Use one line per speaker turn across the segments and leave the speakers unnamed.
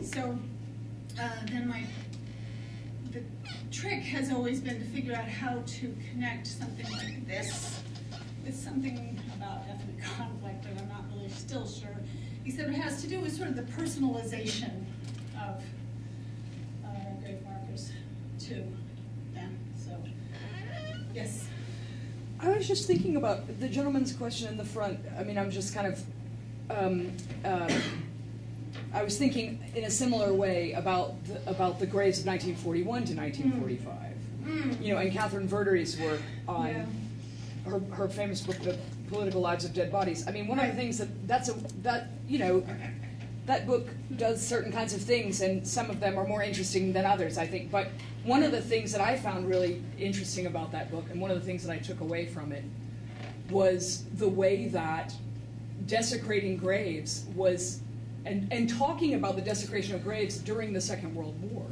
So then the trick has always been to figure out how to connect something like this with something about ethnic conflict, and I'm not really still sure. Except it has to do with sort of the personalization of grave markers too. Yeah. So yes.
I was just thinking about the gentleman's question in the front. I mean, I'm just kind of. I was thinking in a similar way about the graves of 1941 to 1945. You know, and Catherine Verdery's work on her famous book, The Political Lives of Dead Bodies. I mean, one of the things that book does certain kinds of things, and some of them are more interesting than others, I think. But one of the things that I found really interesting about that book, and one of the things that I took away from it, was the way that desecrating graves was, and talking about the desecration of graves during the Second World War,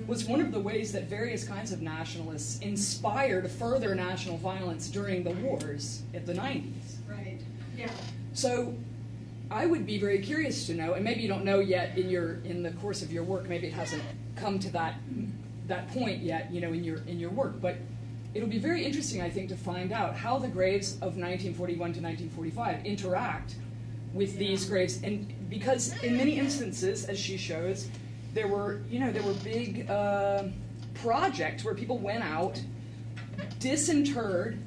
was one of the ways that various kinds of nationalists inspired further national violence during the wars in the 90s.
Right. Yeah.
So I would be very curious to know, and maybe you don't know yet in the course of your work, maybe it hasn't come to that point yet, you know, in your work, but it'll be very interesting, I think, to find out how the graves of 1941 to 1945 interact with these graves, and because in many instances, as she shows, there were big projects where people went out, disinterred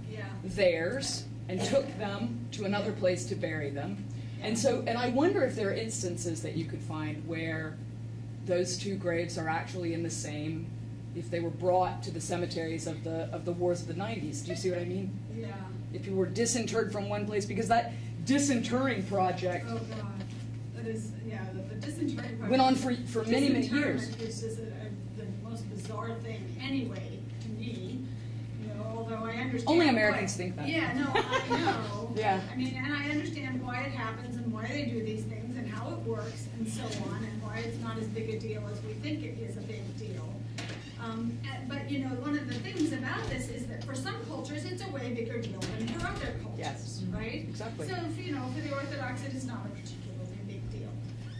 theirs, and took them to another place to bury them. And I wonder if there are instances that you could find where those two graves are actually in the same, if they were brought to the cemeteries of the wars of the 90s. Do you see what I mean?
Yeah.
If you were disinterred from one place, because that disinterring project.
Oh God. That is, the disinterring project
went on for many, many years.
It's just the most bizarre thing anyway, to me. You know, although I understand.
Only Americans think that.
Yeah, no, I know.
Yeah.
I mean, and I understand why it happens and why they do these things and how it works and so on, and why it's not as big a deal as we think it is a big deal. But you know, one of the things about this is that for some cultures it's a way bigger deal than for other cultures,
yes.
Right?
Exactly.
So for the Orthodox it is not a particularly big deal,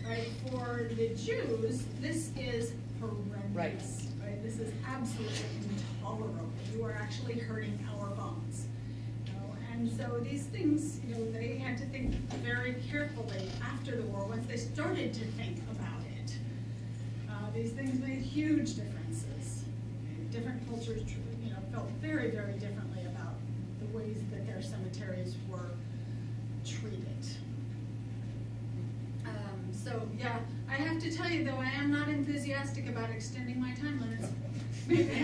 right? For the Jews, this is horrendous, right? This is absolutely intolerable. You are actually hurting our bones. And so these things, they had to think very carefully after the war, once they started to think about it. These things made huge differences. Different cultures, felt very, very differently about the ways that their cemeteries were treated. So yeah, I have to tell you though, I am not enthusiastic about extending my time limits.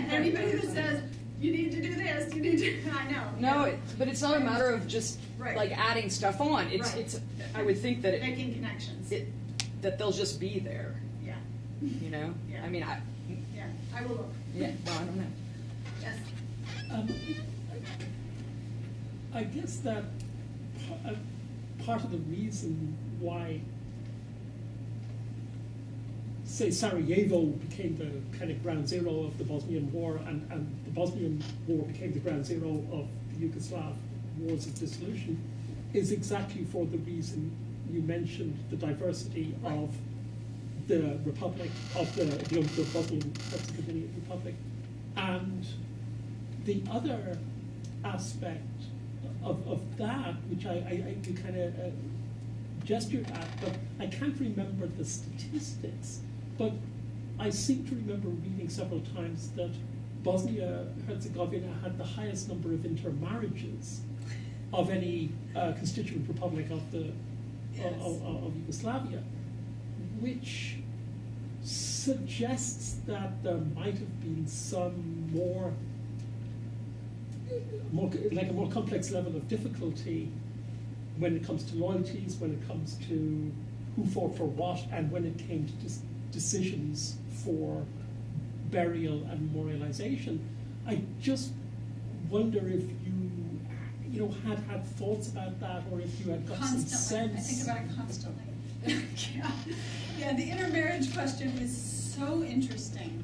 Anybody that says, you need to do this, you need to, I know.
No, but it's not a matter of just like adding stuff on. It's I would think that
making connections.
That they'll just be there.
Yeah.
You know?
Yeah.
I mean,
I will look.
Yeah, well, I don't know.
Yes.
I guess that part of the reason why, say, Sarajevo became the kind of ground zero of the Bosnian War, and the Bosnian War became the ground zero of the Yugoslav wars of dissolution, is exactly for the reason you mentioned, the diversity of the republic, of the Bosnian Herzegovinian Republic. And the other aspect of that, which you kind of gestured at, but I can't remember the statistics, but I seem to remember reading several times that Bosnia-Herzegovina had the highest number of intermarriages of any constituent republic of of Yugoslavia, which suggests that there might have been some more like a more complex level of difficulty when it comes to loyalties, when it comes to who fought for what, and when it came to decisions for burial and memorialization. I just wonder if you had thoughts about that, or if you had got some sense.
I think about it constantly. Yeah, the intermarriage question is so interesting.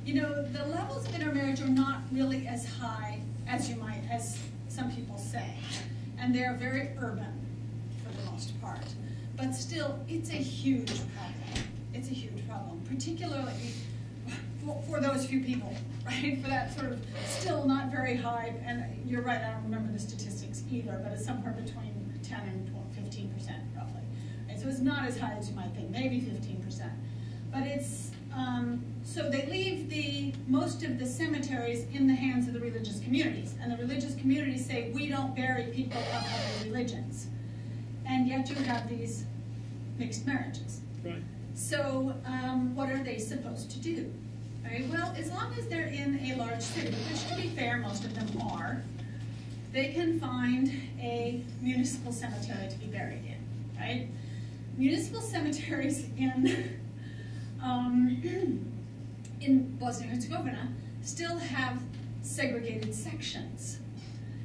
The levels of intermarriage are not really as high as some people say, and they're very urban for the most part. But still, it's a huge problem. It's a huge problem, particularly for those few people, right? For that sort of still not very high, and you're right, I don't remember the statistics either, but it's somewhere between 10 and 15% roughly. And so it's not as high as you might think, maybe 15%. But it's, so they leave most of the cemeteries in the hands of the religious communities. And the religious communities say, we don't bury people of other religions. And yet you have these mixed marriages.
Right.
So what are they supposed to do? Right? Well, as long as they're in a large city, which to be fair, most of them are, they can find a municipal cemetery to be buried in, right? Municipal cemeteries in Bosnia and Herzegovina still have segregated sections.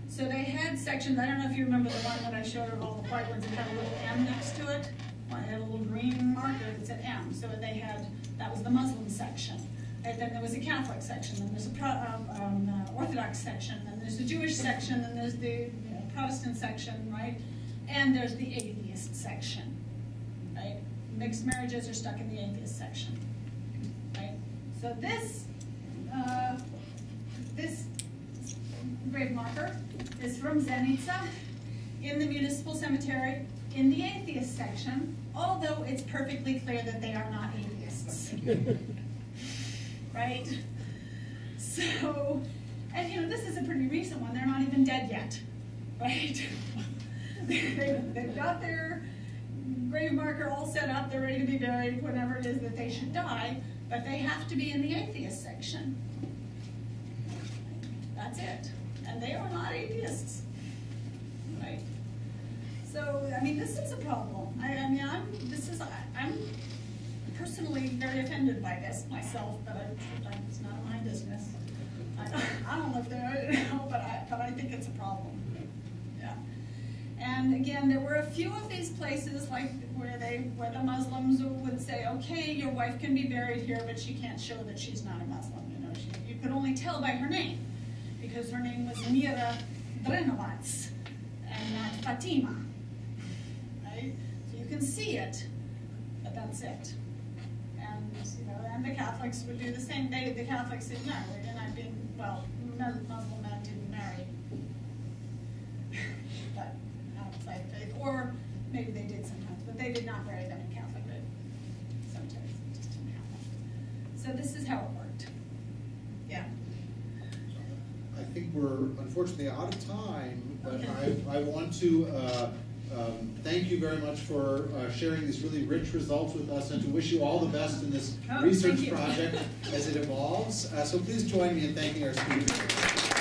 So they had sections, I don't know if you remember the one that I showed of all the white ones that had a little M next to it. Well, it had a little green marker that said M. So they had, that was the Muslim section. And then there was a Catholic section, then there's a Orthodox section, then there's the Jewish section, then there's the Protestant section, right? And there's the atheist section, right? Mixed marriages are stuck in the atheist section, right? So this grave marker is from Zenica in the municipal cemetery in the atheist section, although it's perfectly clear that they are not atheists. Right? So, and you know, this is a pretty recent one. They're not even dead yet, right? They've got their grave marker all set up. They're ready to be buried whenever it is that they should die, but they have to be in the atheist section. That's it. And they are not atheists, right? So, I mean, this is a problem. I'm personally very offended by this myself, but it's none of my business. I don't live there, you know, but I think it's a problem. Yeah. And again, there were a few of these places like where the Muslims would say, okay, your wife can be buried here, but she can't show that she's not a Muslim. You know, you could only tell by her name, because her name was Mira Drenovac and not Fatima. Right? So you can see it, but that's it. And the Catholics would do the same. The Catholics said, no, we're not being, well, Muslim men didn't marry. But outside faith, or maybe they did sometimes, but they did not marry them in Catholic cemeteries. It just didn't happen. So this is how it worked. Yeah.
I think we're unfortunately out of time, but
Okay.
I want to thank you very much for sharing these really rich results with us, and to wish you all the best in this research project as it evolves. So please join me in thanking our speakers.